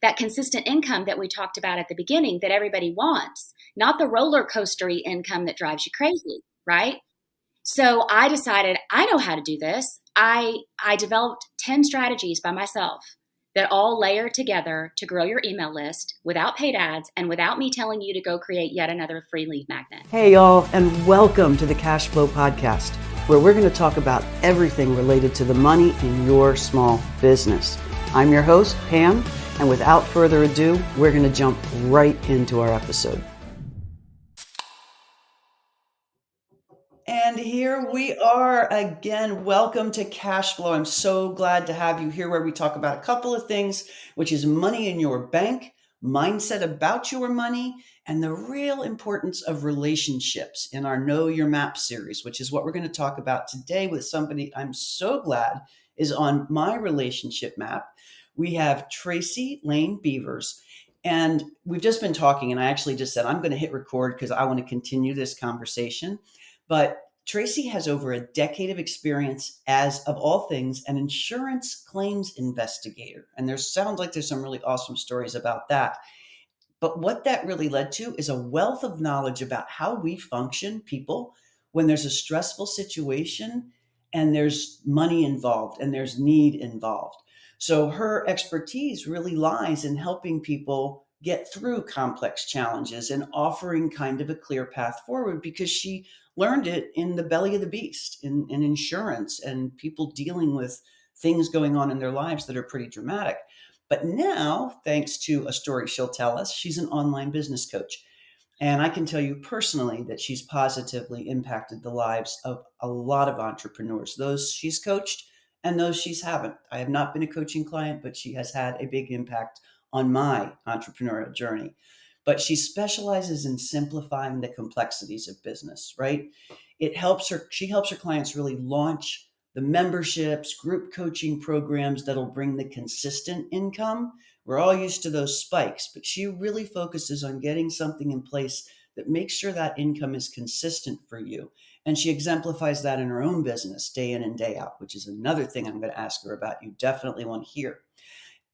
that consistent income that we talked about at the beginning that everybody wants, not the roller coastery income that drives you crazy, right? So I decided I know how to do this. I developed 10 strategies by myself that all layer together to grow your email list without paid ads and without me telling you to go create yet another free lead magnet. Hey y'all, and welcome to the Cashflow podcast, where we're going to talk about everything related to the money in your small business. I'm your host, Pam, and without further ado, we're going to jump right into our episode. And here we are again. Welcome to Cashflow. I'm so glad to have you here, where we talk about a couple of things, which is money in your bank, mindset about your money, and the real importance of relationships in our Know Your Map series, which is what we're going to talk about today with somebody I'm so glad is on my relationship map. We have Tracy Lane Beavers. And we've just been talking, and I actually just said, I'm going to hit record because I want to continue this conversation. But Tracy has over a decade of experience as, of all things, an insurance claims investigator. And there sounds like there's some really awesome stories about that. But what that really led to is a wealth of knowledge about how we function, people, when there's a stressful situation and there's money involved and there's need involved. So her expertise really lies in helping people get through complex challenges and offering kind of a clear path forward, because she learned it in the belly of the beast, in insurance and people dealing with things going on in their lives that are pretty dramatic. But now, thanks to a story she'll tell us, she's an online business coach. And I can tell you personally that she's positively impacted the lives of a lot of entrepreneurs, those she's coached and those she's haven't. I have not been a coaching client, but she has had a big impact on my entrepreneurial journey. But she specializes in simplifying the complexities of business, right? She helps her clients really launch the memberships, group coaching programs that'll bring the consistent income. We're all used to those spikes, but she really focuses on getting something in place that makes sure that income is consistent for you. And she exemplifies that in her own business day in and day out, which is another thing I'm going to ask her about. You definitely want to hear.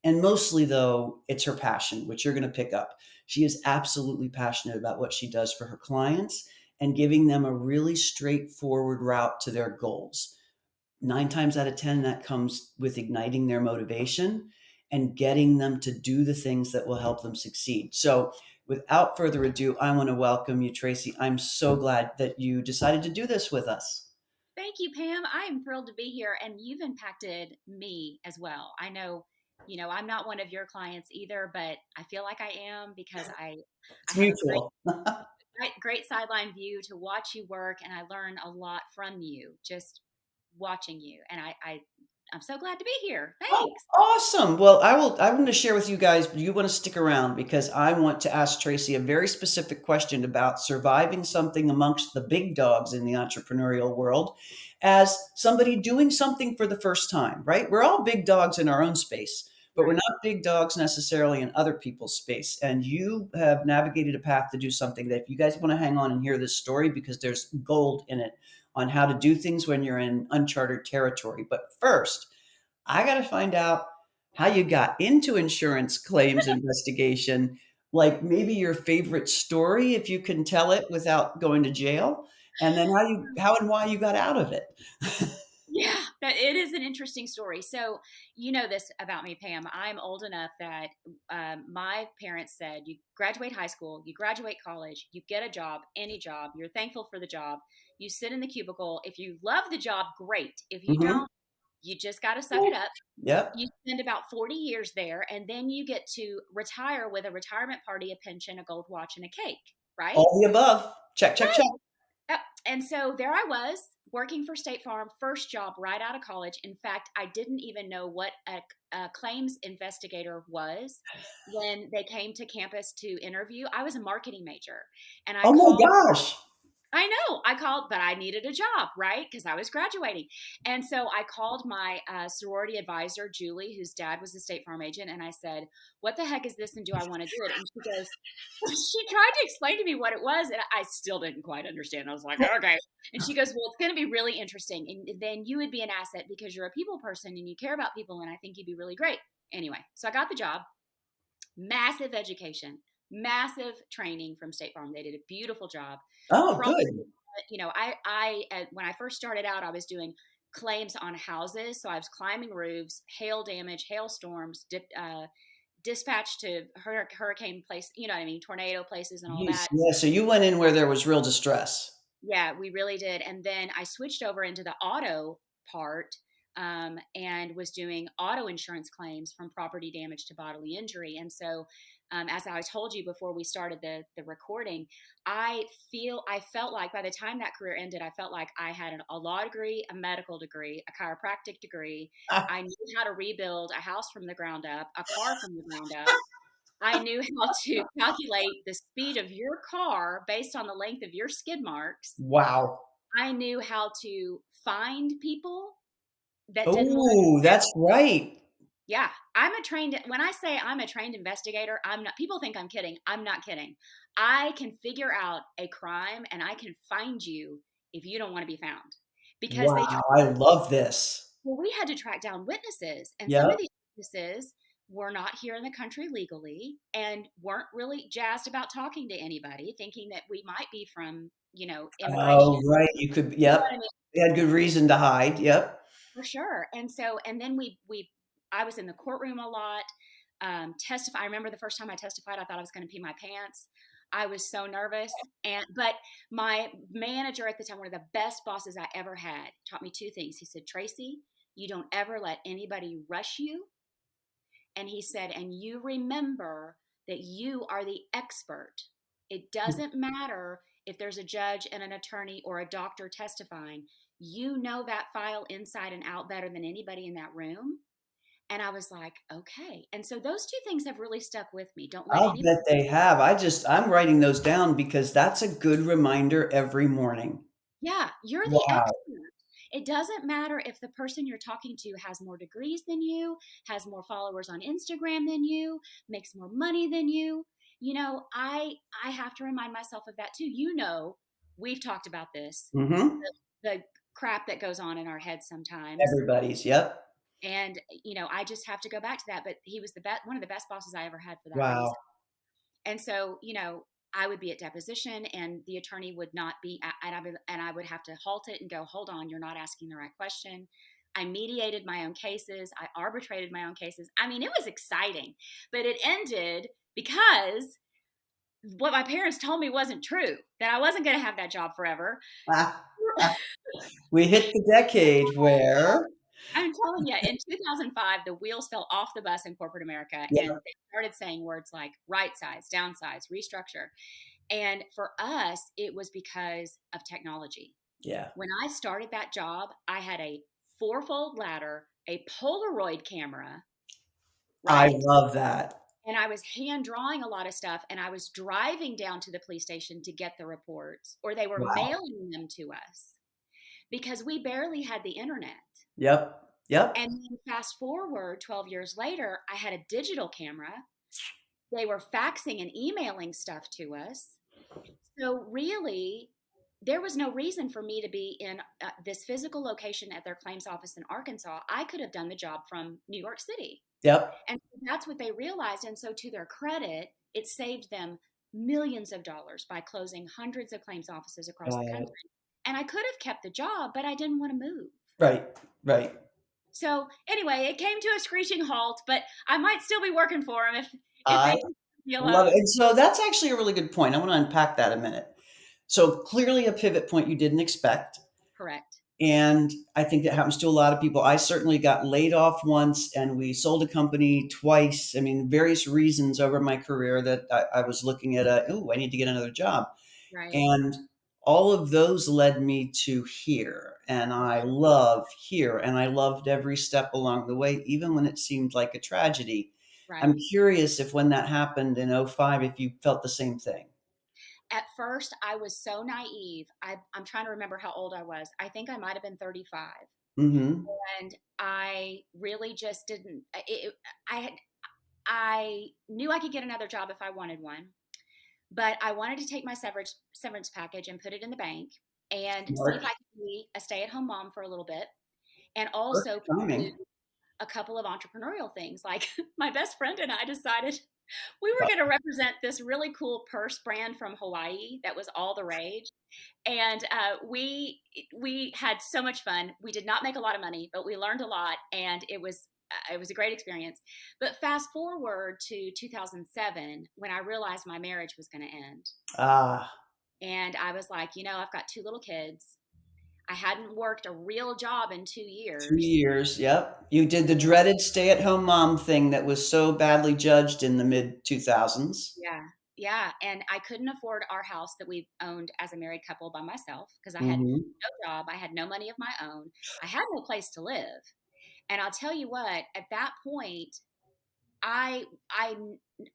And mostly, though, it's her passion, which you're going to pick up. She is absolutely passionate about what she does for her clients and giving them a really straightforward route to their goals. 9 times out of 10, that comes with igniting their motivation and getting them to do the things that will help them succeed. So without further ado, I want to welcome you, Tracy. I'm so glad that you decided to do this with us. Thank you, Pam. I am thrilled to be here, and you've impacted me as well. I know, I'm not one of your clients either, but I feel like I am, because I It's have a mutual. great sideline view to watch you work, and I learn a lot from you just watching you. And I'm so glad to be here. Oh, Thanks. awesome. Well, I want to share with you guys, but you want to stick around because I want to ask Tracy a very specific question about surviving something amongst the big dogs in the entrepreneurial world as somebody doing something for the first time, right? We're all big dogs in our own space, but we're Right. not big dogs necessarily in other people's space. And you have navigated a path to do something that, if you guys want to hang on and hear this story, because there's gold in it on how to do things when you're in uncharted territory. But first, I got to find out how you got into insurance claims investigation, like maybe your favorite story, if you can tell it without going to jail, and then how and why you got out of it. Yeah, it is an interesting story. So, you know this about me, Pam. I'm old enough that my parents said, you graduate high school, you graduate college, you get a job, any job, you're thankful for the job, you sit in the cubicle. If you love the job, great. If you Mm-hmm. don't, you just got to suck it up. Yep. You spend about 40 years there, and then you get to retire with a retirement party, a pension, a gold watch, and a cake, right? All the above. Check, check, check. Yep. And so there I was working for State Farm, first job right out of college. In fact, I didn't even know what a claims investigator was when they came to campus to interview. I was a marketing major, and Oh my gosh. I called, but I needed a job, right? Because I was graduating. And so I called my sorority advisor, Julie, whose dad was a State Farm agent. And I said, what the heck is this? And do I want to do it? And she goes, she tried to explain to me what it was. And I still didn't quite understand. I was like, okay. And she goes, well, it's going to be really interesting. And then you would be an asset because you're a people person and you care about people. And I think you'd be really great. Anyway, so I got the job. Massive education, massive training from State Farm. They did a beautiful job. Oh, Property, good. when I first started out, I was doing claims on houses. So I was climbing roofs, hail damage, hailstorms, dispatch to hurricane place, you know what I mean, tornado places and all Jeez. that. Yeah. So you went in where there was real distress. Yeah, we really did. And then I switched over into the auto part, and was doing auto insurance claims from property damage to bodily injury. And so, as I told you before we started the recording, I felt like by the time that career ended, I felt like I had a law degree, a medical degree, a chiropractic degree. Ah, I knew how to rebuild a house from the ground up, a car from the ground up. I knew how to calculate the speed of your car based on the length of your skid marks. wow. I knew how to find people that didn't want to be Oh, found. that's right. Yeah, when I say I'm a trained investigator, I'm not, people think I'm kidding. I'm not kidding. I can figure out a crime and I can find you if you don't want to be found because they Wow. I love this. well, we had to track down witnesses, and some Yep. of these witnesses were not here in the country legally and weren't really jazzed about talking to anybody, thinking that we might be from, immigration. Oh, right. You could, You know what yep. I mean? They had good reason to hide. Yep. For sure. And then I was in the courtroom a lot. Testify. I remember the first time I testified, I thought I was going to pee my pants. I was so nervous. But my manager at the time, one of the best bosses I ever had, taught me two things. He said, Tracy, you don't ever let anybody rush you. And he said, and you remember that you are the expert. It doesn't matter if there's a judge and an attorney or a doctor testifying. You know that file inside and out better than anybody in that room. And I was like, okay. And so those two things have really stuck with me. Don't let I'll anybody. bet they have. I'm writing those down because that's a good reminder every morning. Yeah, you're the Wow. expert. It doesn't matter if the person you're talking to has more degrees than you, has more followers on Instagram than you, makes more money than you. I have to remind myself of that too. We've talked about this, Mm-hmm. the crap that goes on in our heads sometimes. Everybody's. Yep. And I just have to go back to that. But he was the best, one of the best bosses I ever had for that Wow. reason. And so, I would be at deposition and the attorney would not be, and I would have to halt it and go, hold on, you're not asking the right question. I mediated my own cases. I arbitrated my own cases. I mean, it was exciting, but it ended because what my parents told me wasn't true, that I wasn't going to have that job forever. Ah, ah. We hit the decade where, I'm telling you, in 2005, the wheels fell off the bus in corporate America and yeah, they started saying words like right size, downsize, restructure. And for us, it was because of technology. yeah. When I started that job, I had a four-fold ladder, a Polaroid camera, I right? love that. And I was hand drawing a lot of stuff and I was driving down to the police station to get the reports, or they were Wow. mailing them to us because we barely had the internet. Yep. Yep. And then fast forward 12 years later, I had a digital camera. They were faxing and emailing stuff to us. So really, there was no reason for me to be in this physical location at their claims office in Arkansas. I could have done the job from New York City. Yep. And that's what they realized. And so, to their credit, it saved them millions of dollars by closing hundreds of claims offices across the Uh, country. And I could have kept the job, but I didn't want to move. right. Right. So anyway, it came to a screeching halt, but I might still be working for them if I they leave me love it. alone. And so that's actually a really good point. I want to unpack that a minute. So clearly a pivot point you didn't expect. Correct. And I think that happens to a lot of people. I certainly got laid off once and we sold a company twice. I mean, various reasons over my career that I was looking at I need to get another job. Right. And all of those led me to here. And I love here. And I loved every step along the way, even when it seemed like a tragedy. I'm Right. curious if when that happened in '05, if you felt the same thing. At first, I was so naive. I'm trying to remember how old I was. I think I might have been 35. Mm-hmm. And I really just didn't. I knew I could get another job if I wanted one, but I wanted to take my severance package and put it in the bank and see if Smart. I could be a stay-at-home mom for a little bit and Perfect also pursue timing. a couple of entrepreneurial things. Like my best friend and I decided We were going to represent this really cool purse brand from Hawaii that was all the rage, and we had so much fun. We did not make a lot of money, but we learned a lot, and it was a great experience. But fast forward to 2007, when I realized my marriage was going to end, Ah, and I was like, I've got two little kids. I hadn't worked a real job in 2 years. 2 years. Yep. You did the dreaded stay-at-home mom thing that was so badly judged in the mid 2000s. Yeah. Yeah. And I couldn't afford our house that we owned as a married couple by myself because I had Hmm. no job. I had no money of my own. I had no place to live. And I'll tell you what, at that point, I I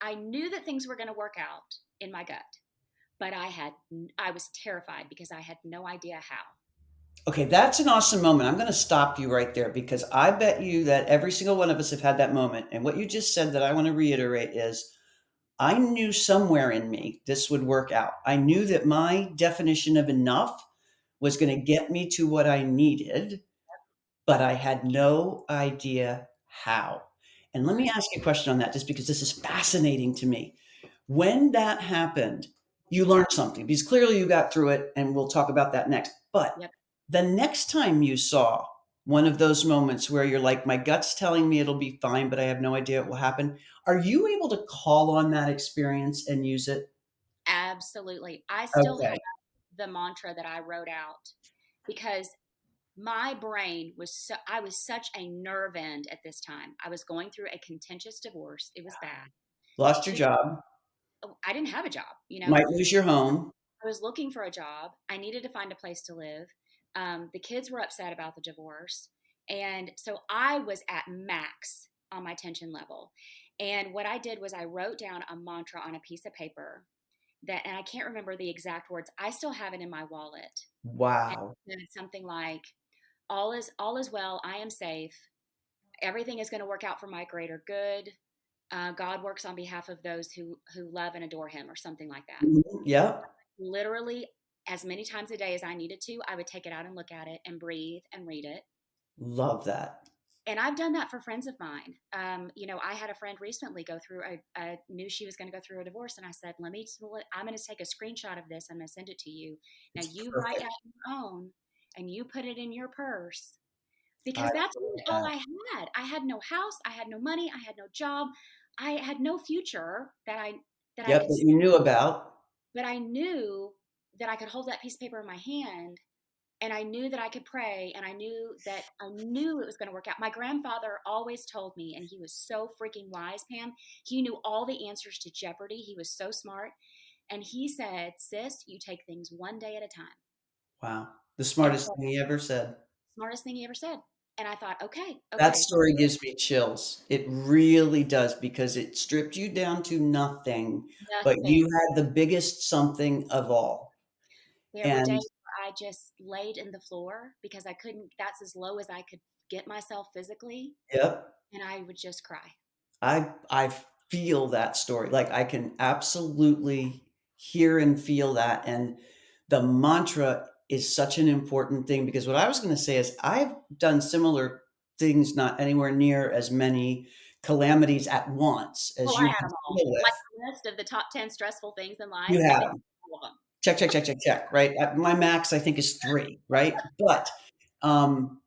I knew that things were going to work out in my gut, but I was terrified because I had no idea how. Okay, that's an awesome moment. I'm going to stop you right there because I bet you that every single one of us have had that moment. And what you just said that I want to reiterate is I knew somewhere in me this would work out. I knew that my definition of enough was going to get me to what I needed, but I had no idea how. And let me Right. ask you a question on that, just because this is fascinating to me. When that happened, you learned something because clearly you got through it, and we'll talk about that next. But Yep. the next time you saw one of those moments where you're like, my gut's telling me it'll be fine, but I have no idea what will happen, are you able to call on that experience and use it? Absolutely. I still have Okay. the mantra that I wrote out because my brain I was such a nerve end at this time. I was going through a contentious divorce. It was bad. Lost your Two, job, I didn't have a job. might lose your home. I was looking for a job. I needed to find a place to live. The kids were upset about the divorce. And so I was at max on my tension level. And what I did was I wrote down a mantra on a piece of paper and I can't remember the exact words. I still have it in my wallet. And Wow. it's something like, all is well. I am safe. Everything is going to work out for my greater good. God works on behalf of those who love and adore Him, or something like that. Mhm. Yep. Literally, as many times a day as I needed to, I would take it out and look at it and breathe and read it. Love that. And I've done that for friends of mine. I had a friend recently go through. I knew she was going to go through a divorce, and I said, I'm going to take a screenshot of this. I'm going to send it to you. Now It's you write perfect. out your own, and you put it in your purse I because that's love really all that. I had. I had no house, I had no money, I had no job, I had no future that I Yep, could that see, you knew about. but I knew that I could hold that piece of paper in my hand, and I knew that I could pray, and I knew it was going to work out. My grandfather always told me, and he was so freaking wise, Pam. He knew all the answers to Jeopardy. He was so smart, and he said, "Sis, you take things one day at a time." Wow. The And smartest thing he ever said. smartest thing he ever said. And I thought, okay, That okay, story gives me chills. It really does because it stripped you down to nothing, but nothing. you had the biggest something of all. There were And days where I just laid in the floor because I couldn't, that's as low as I could get myself physically. yep, And I would just cry. I feel that story. Like I can absolutely hear and feel that. And the mantra is such an important thing because what I was going to say is I've done similar things, not anywhere near as many calamities at once Well, as I you had had them to all. deal My with. list of the top 10 stressful things in life, You I had think them. all of them. Check, check, check, check, check. Right. My max, I think, is three. Right. But um,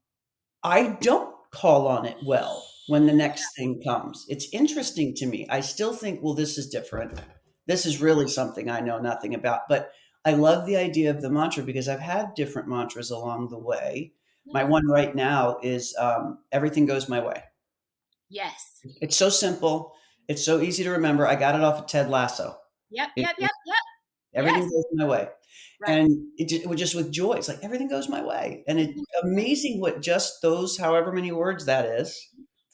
I don't call on it well when the next thing comes. It's interesting to me. I still think, well, this is different. This is really something I know nothing about. But I love the idea of the mantra because I've had different mantras along the way. My Yeah. one right now is everything goes my way. Yes. It's so simple. It's so easy to remember. I got it off of Ted Lasso. Yep, It, yep, yep, yep. everything Yes. goes my way. Right. And it was just with joy. It's like everything goes my way. And it's amazing what just those, however many words that is,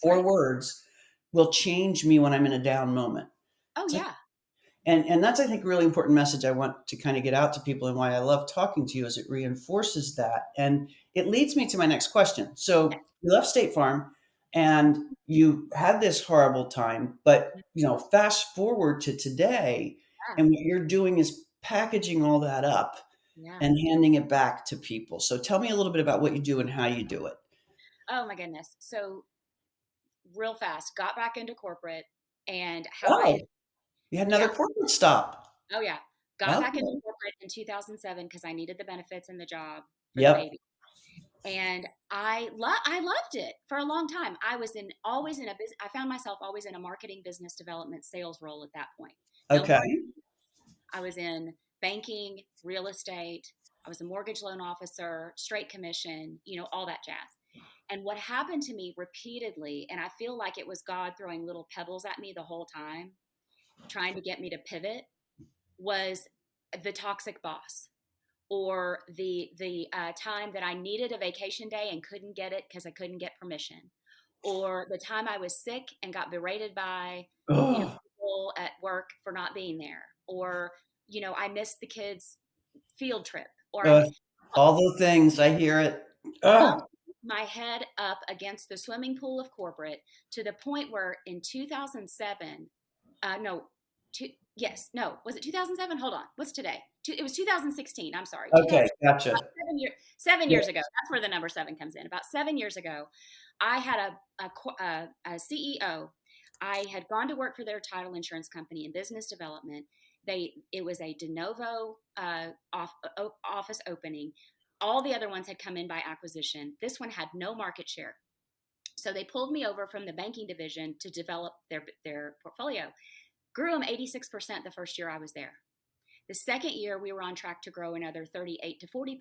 four Right. words, will change me when I'm in a down moment. Oh, It's like, yeah. and that's, I think, a really important message I want to kind of get out to people and why I love talking to you is it reinforces that. And it leads me to my next question. Yeah. So you left State Farm and you had this horrible time, but fast forward to today, and what you're doing is packaging all that up Yeah. and handing it back to people. So tell me a little bit about what you do and how you do it. Oh, my goodness. So, real fast, got back into corporate, and how I Oh, had You had another Yeah. corporate stop. Oh, yeah. Got back into Okay. corporate in 2007 because I needed the benefits and the job for the Yep. baby. And I loved it for a long time. I was in always in a business. I found myself always in a marketing, business development, sales role at that point. No more. Okay. I was in banking, real estate. I was a mortgage loan officer, straight commission, all that jazz. And what happened to me repeatedly, and I feel like it was God throwing little pebbles at me the whole time, trying to get me to pivot, was the toxic boss, or the time that I needed a vacation day and couldn't get it because I couldn't get permission, or the time I was sick and got berated by Oh, people at work for not being there, or I missed the kids' field trip, or uh, all the things. I hear it. Oh, bumped my head up against the swimming pool of corporate to the point where in 2007, no, yes, no, was it 2007? Hold on, what's today? It was 2016. I'm sorry, okay. 2000, Gotcha. 7 years ago. That's where the number seven comes in. About 7 years ago, I had a CEO. I had gone to work for their title insurance company in business development. It was a de novo office opening. All the other ones had come in by acquisition. This one had no market share. So they pulled me over from the banking division to develop their portfolio. Grew them 86% the first year I was there. The second year, we were on track to grow another 38 to 40%.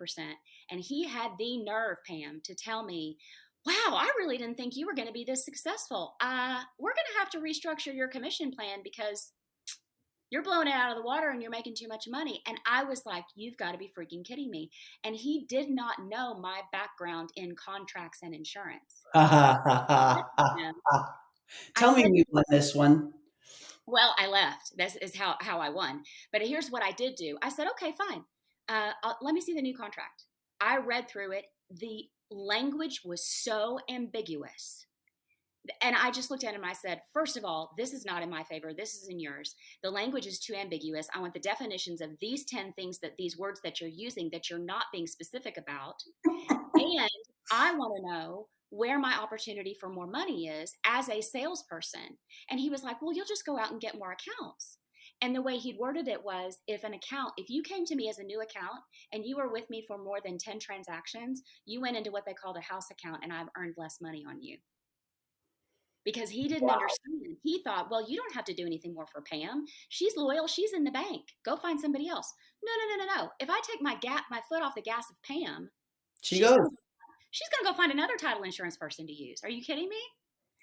And he had the nerve, Pam, to tell me, wow, I really didn't think you were going to be this successful. We're going to have to restructure your commission plan because you're blowing it out of the water and you're making too much money. And I was like, you've got to be freaking kidding me. And he did not know my background in contracts and insurance. Ha ha ha I said ha to him, ha. I Tell me said, you won this one. well, I left. This is how I won. But here's what I did do. I said, okay, fine. Let me see the new contract. I read through it. The language was so ambiguous. And I just looked at him and I said, first of all, this is not in my favor. This is in yours. The language is too ambiguous. I want the definitions of these 10 things, that these words that you're using that you're not being specific about. And I want to know where my opportunity for more money is as a salesperson. And he was like, well, you'll just go out and get more accounts. And the way he'd worded it was, if you came to me as a new account and you were with me for more than 10 transactions, you went into what they called a house account and I've earned less money on you. Because he didn't Wow. understand. He thought, well, you don't have to do anything more for Pam. She's loyal. She's in the bank. Go find somebody else. No, no, no, no, no. If I take my foot off the gas of Pam, She she's goes. gonna she's gonna go find another title insurance person to use. Are you kidding me?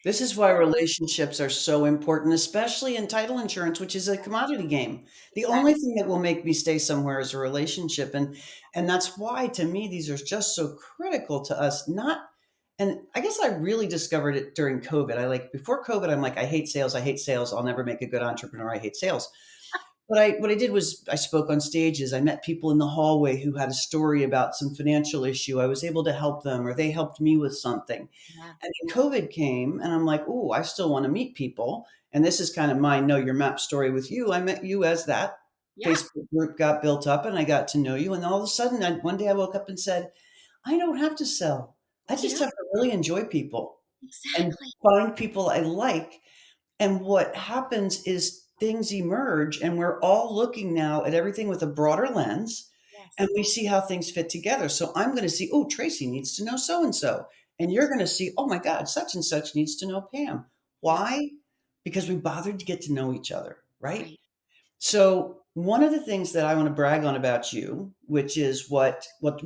This is why So relationships are so important, especially in title insurance, which is a commodity game. The only exactly. thing that will make me stay somewhere is a relationship. And that's why to me these are just so critical to us. Not and I guess I really discovered it during COVID. I like before COVID, I'm like, I hate sales, I hate sales, I'll never make a good entrepreneur, I hate sales. But what I did was I spoke on stages. I met people in the hallway who had a story about some financial issue. I was able to help them, or they helped me with something. Yeah. And then COVID came, and I'm like, oh, I still want to meet people. And this is kind of my know your map story with you. I met you as that Yeah. Facebook group got built up, and I got to know you. And all of a sudden, one day I woke up and said, I don't have to sell. I You just know? have to really enjoy people and Exactly. find people I like. And what happens is things emerge, and we're all looking now at everything with a broader lens, Yes. and we see how things fit together. So I'm going to see, oh, Tracy needs to know so and so. And you're Yes. going to see, oh my God, such and such needs to know Pam. Yep. Why? Because we bothered to get to know each other, right? Right. So one of the things that I want to brag on about you, which is what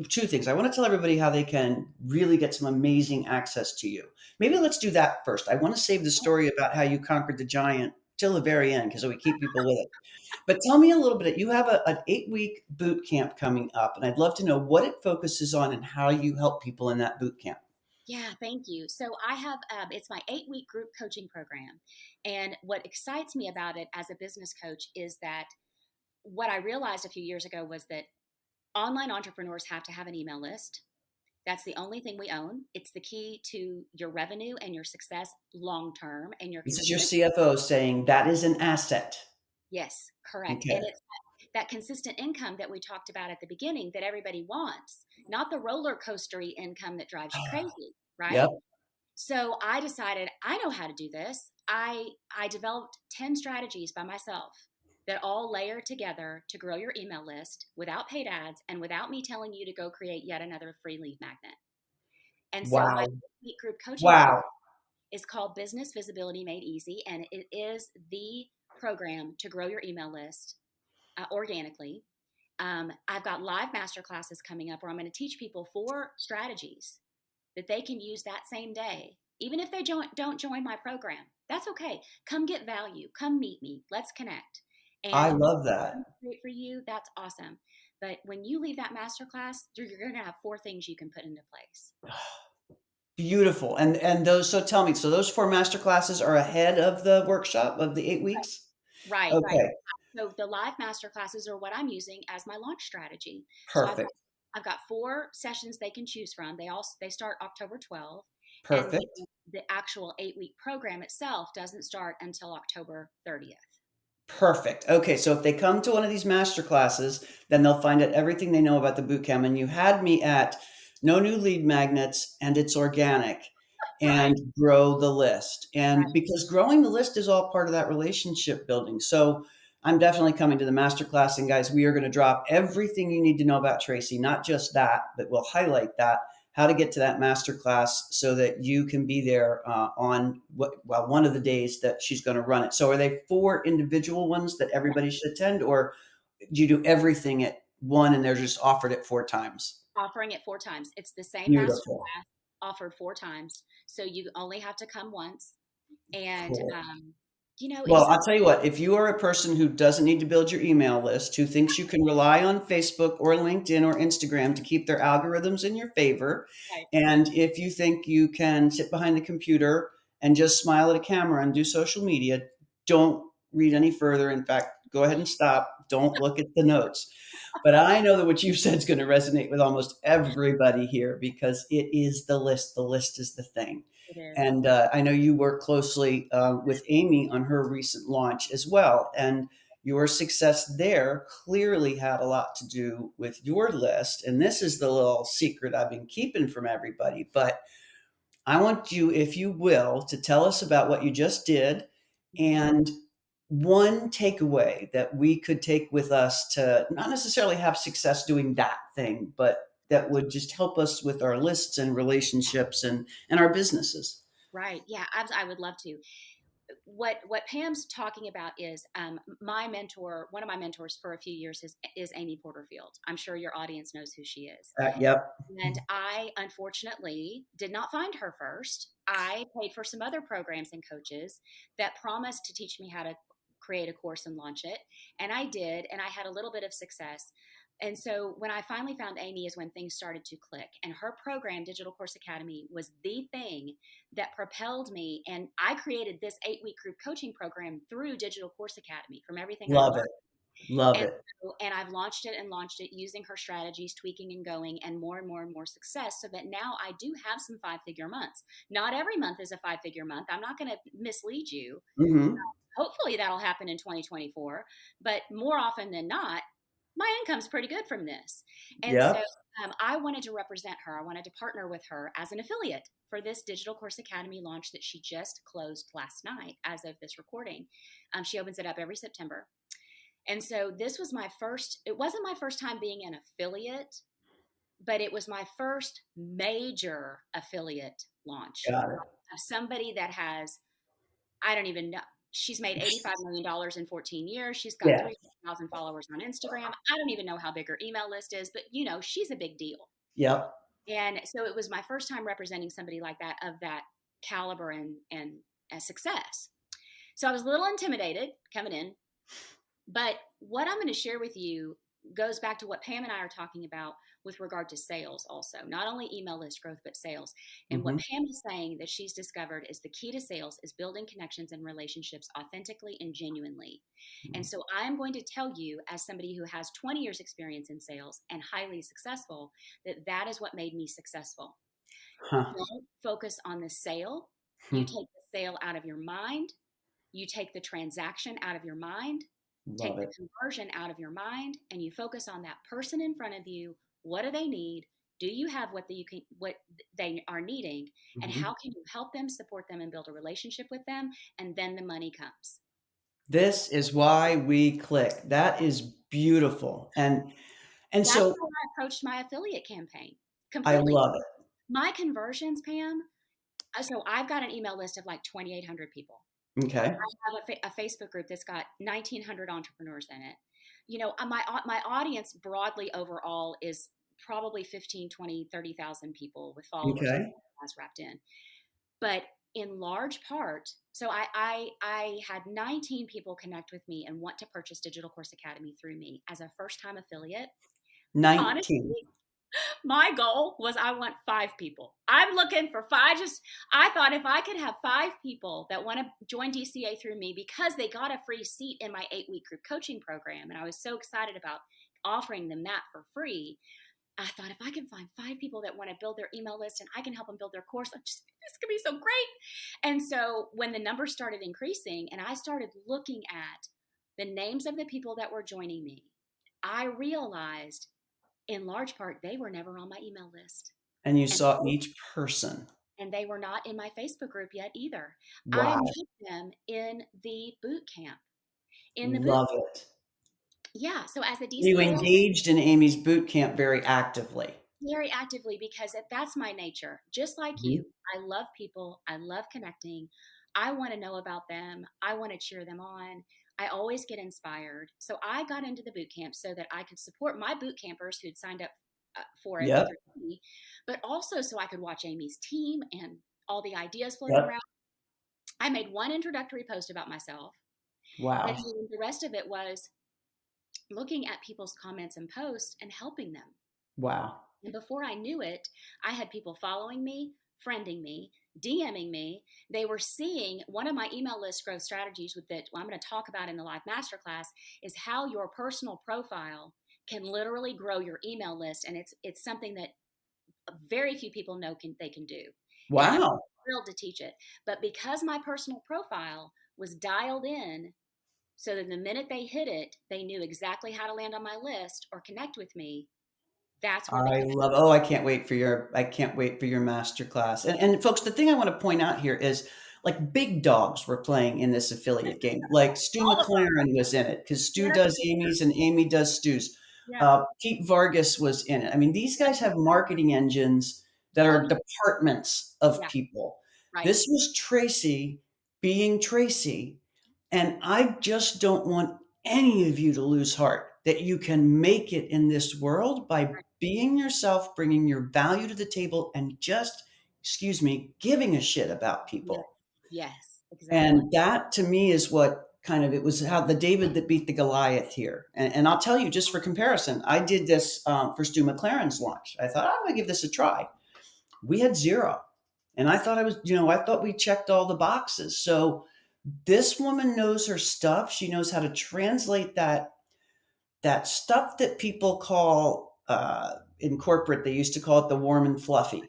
two things. I want to tell everybody how they can really get some amazing access to you. Maybe let's do that first. I want to save the story about how you conquered the giant till the very end because we keep people with it. But tell me a little bit. You have an 8-week boot camp coming up, and I'd love to know what it focuses on and how you help people in that boot camp. Yeah, thank you. So I have it's my 8-week group coaching program, and what excites me about it as a business coach is that what I realized a few years ago was that online entrepreneurs have to have an email list. That's the only thing we own. It's the key to your revenue and your success long term and your This is your consistent. CFO saying that is an asset. Yes, correct. And Okay. it's that consistent income that we talked about at the beginning that everybody wants, not the roller coastery income that drives you crazy, Yep. right? So I decided I know how to do this. I developed 10 strategies by myself that all layer together to grow your email list without paid ads and without me telling you to go create yet another free lead magnet. And so my Wow. week group coaching program Wow. is called Business Visibility Made Easy, and it is the program to grow your email list organically. I've got live master classes coming up where I'm going to teach people 4 strategies that they can use that same day. Even if they don't join my program, that's okay. Come get value. Come meet me. Let's connect. And I if love that. it's great for you, that's awesome. But when you leave that masterclass, you're going to have 4 things you can put into place. Beautiful. And those, so tell me, so those 4 master classes are ahead of the workshop of the 8 weeks? Right, right. Okay, So the live master classes are what I'm using as my launch strategy. So perfect. I've got 4 sessions they can choose from. They start October 12th, and Perfect. the actual 8-week program itself doesn't start until October 30th. Perfect. Okay, so if they come to one of these master classes, then they'll find out everything they know about the boot camp. And you had me at no new lead magnets and it's organic and Right, grow the list. right. And because growing the list is all part of that relationship building. So I'm definitely coming to the master class. And guys, we are going to drop everything you need to know about Tracy, not just that, but we'll highlight that, how to get to that master class so that you can be there on one of the days that she's going to run it. So are they 4 individual ones that everybody should attend, or do you do everything at one and they're just offered it 4 times? Offering it 4 times. It's the same master Beautiful. class offered 4 times. So you only have to come once. And, Cool. Well, it's I'll tell you what, if you are a person who doesn't need to build your email list, who thinks you can rely on Facebook or LinkedIn or Instagram to keep their algorithms in your favor, okay. and if you think you can sit behind the computer and just smile at a camera and do social media, don't read any further. In fact, go ahead and stop. Don't look at the notes. But I know that what you've said is going to resonate with almost everybody here because it is the list. The list is the thing. It is. And I know you work closely with Amy on her recent launch as well. And your success there clearly had a lot to do with your list. And this is the little secret I've been keeping from everybody. But I want you, if you will, to tell us about what you just did Mhm. and one takeaway that we could take with us to not necessarily have success doing that thing, but that would just help us with our lists and relationships and our businesses. Right. Yeah, I would love to. What Pam's talking about is my mentor. One of my mentors for a few years is Amy Porterfield. I'm sure your audience knows who she is. Yep. And I unfortunately did not find her first. I paid for some other programs and coaches that promised to teach me how to create a course and launch it. And I did, and I had a little bit of success. And so when I finally found Amy is when things started to click. And her program, Digital Course Academy, was the thing that propelled me. And I created this 8-week group coaching program through Digital Course Academy from everything I Love learned. it. Love And it. and I've launched it using her strategies, tweaking and going, and more success. So that now I do have some 5-figure months. Not every month is a 5-figure month. I'm not going to mislead you. Hmm. Hopefully that'll happen in 2024, but more often than not, my income's pretty good from this. And so Yep. I wanted to represent her. I wanted to partner with her as an affiliate for this Digital Course Academy launch that she just closed last night as of this recording. She opens it up every September. And so this was it wasn't my first time being an affiliate, but it was my first major affiliate launch Got it. of somebody that has, I don't even know. She's made $85 million in 14 years. She's got Yeah. 300,000 followers on Instagram. I don't even know how big her email list is, but she's a big deal. Yep. And so it was my first time representing somebody like that of that caliber and a success. So I was a little intimidated coming in, but what I'm going to share with you goes back to what Pam and I are talking about with regard to sales also, not only email list growth, but sales. And what Hmm. Pam is saying that she's discovered is the key to sales is building connections and relationships authentically and genuinely. And so I'm going to tell you, as somebody who has 20 years experience in sales and highly successful, that that is what made me successful. Huh. Don't focus on the sale. You Hmm. take the sale out of your mind. You take the transaction out of your mind, take Love the it. conversion out of your mind, and you focus on that person in front of you. What do they need? Do you have what they are needing, and how Mhm. can you help them, support them, and build a relationship with them? And then the money comes. This is why we click. That is beautiful. And That's so how I approached my affiliate campaign. I Completely. love it. My conversions, Pam. So I've got an email list of like 2,800 people. Okay. I have a Facebook group that's got 1,900 entrepreneurs in it. My audience broadly overall is probably 15, 20, 30,000 people with followers Okay. as wrapped in. But in large part, so I had 19 people connect with me and want to purchase Digital Course Academy through me as a first time affiliate. Honestly, 19. my goal was I want 5 people. I'm looking for five. I thought if I could have 5 people that want to join DCA through me because they got a free seat in my 8-week group coaching program, and I was so excited about offering them that for free. I thought if I can find 5 people that want to build their email list and I can help them build their course, this could be so great. And so when the numbers started increasing and I started looking at the names of the people that were joining me, I realized in large part they were never on my email list. And you And saw each person. and they were not in my Facebook group yet either. I Wow. met them in the boot camp. In the boot, Love it. yeah. So as a You DCA, engaged in Amy's boot camp very actively. very actively because that's my nature. Just like Mhm. you, I love people. I love connecting. I want to know about them. I want to cheer them on. I always get inspired. So I got into the boot camp so that I could support my boot campers who'd signed up for it Yep. through me, but also so I could watch Amy's team and all the ideas floating Yep. around. I made one introductory post about myself, and Wow. the rest of it was looking at people's comments and posts and helping them. Wow. And before I knew it, I had people following me, friending me, DMing me. They were seeing one of my email list growth strategies with that I'm going to talk about in the live masterclass is how your personal profile can literally grow your email list. And it's something that very few people know they can do. And I'm Wow. thrilled to teach it. But because my personal profile was dialed in so that the minute they hit it, they knew exactly how to land on my list or connect with me, that's where the I love, oh, I can't wait for your masterclass. And folks, the thing I want to point out here is like big dogs were playing in this affiliate game. Like Stu all of them. McLaren was in it because Stu Yes, does Amy's and Amy does Stu's. yeah. Pete Vargas was in it. I mean, these guys have marketing engines that Oh, are departments of yeah, people. right, This was Tracy being Tracy. And I just don't want any of you to lose heart that you can make it in this world by right. being yourself, bringing your value to the table, and just, excuse me, giving a shit about Yes, people. yes, exactly. And that to me is what kind of, it was how the David that beat the Goliath here. And I'll tell you, just for comparison, I did this for Stu McLaren's launch. I thought, I'm going to give this a try. We had zero. And I thought I thought we checked all the boxes. So this woman knows her stuff. She knows how to translate that stuff that people call in corporate. They used to call it the warm and fluffy.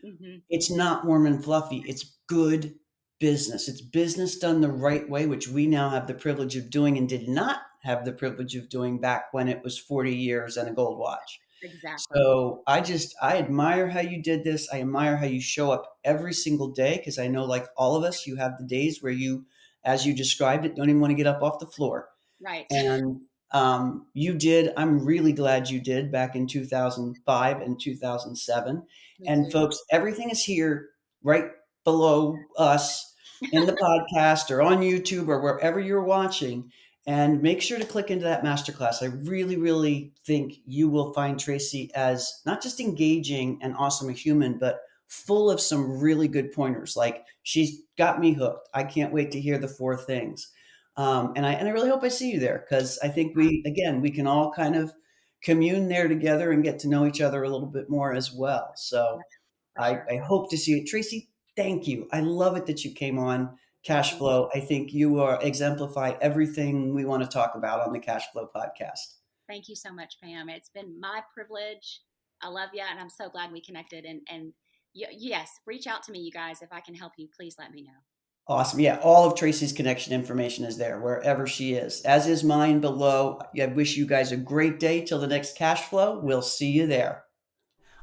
Hmm. It's not warm and fluffy. It's good business. It's business done the right way, which we now have the privilege of doing and did not have the privilege of doing back when it was 40 years and a gold watch. Exactly. So I admire how you did this. I admire how you show up every single day because I know, like all of us, you have the days where you, as you described it, don't even want to get up off the floor. Right. And you did. I'm really glad you did back in 2005 and 2007. Me And too. folks, everything is here right below us in the podcast or on YouTube or wherever you're watching. And make sure to click into that masterclass. I really, really think you will find Tracy as not just engaging and awesome a human, but full of some really good pointers. Like she's got me hooked. I can't wait to hear the 4 things. And I really hope I see you there because I think we can all kind of commune there together and get to know each other a little bit more as well. Yeah, So for I, sure. I hope to see you. Tracy, thank you. I love it that you came on Thank you. Cashflow. I think you are exemplify everything we want to talk about on the Cashflow podcast. Thank you so much, Pam. It's been my privilege. I love you, and I'm so glad we connected. And yes, reach out to me, you guys. If I can help you, please let me know. Awesome. Yeah, all of Tracy's connection information is there wherever she is, as is mine below. I wish you guys a great day till the next Cashflow. We'll see you there.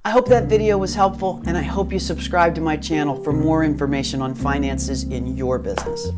I hope that video was helpful, and I hope you subscribe to my channel for more information on finances in your business.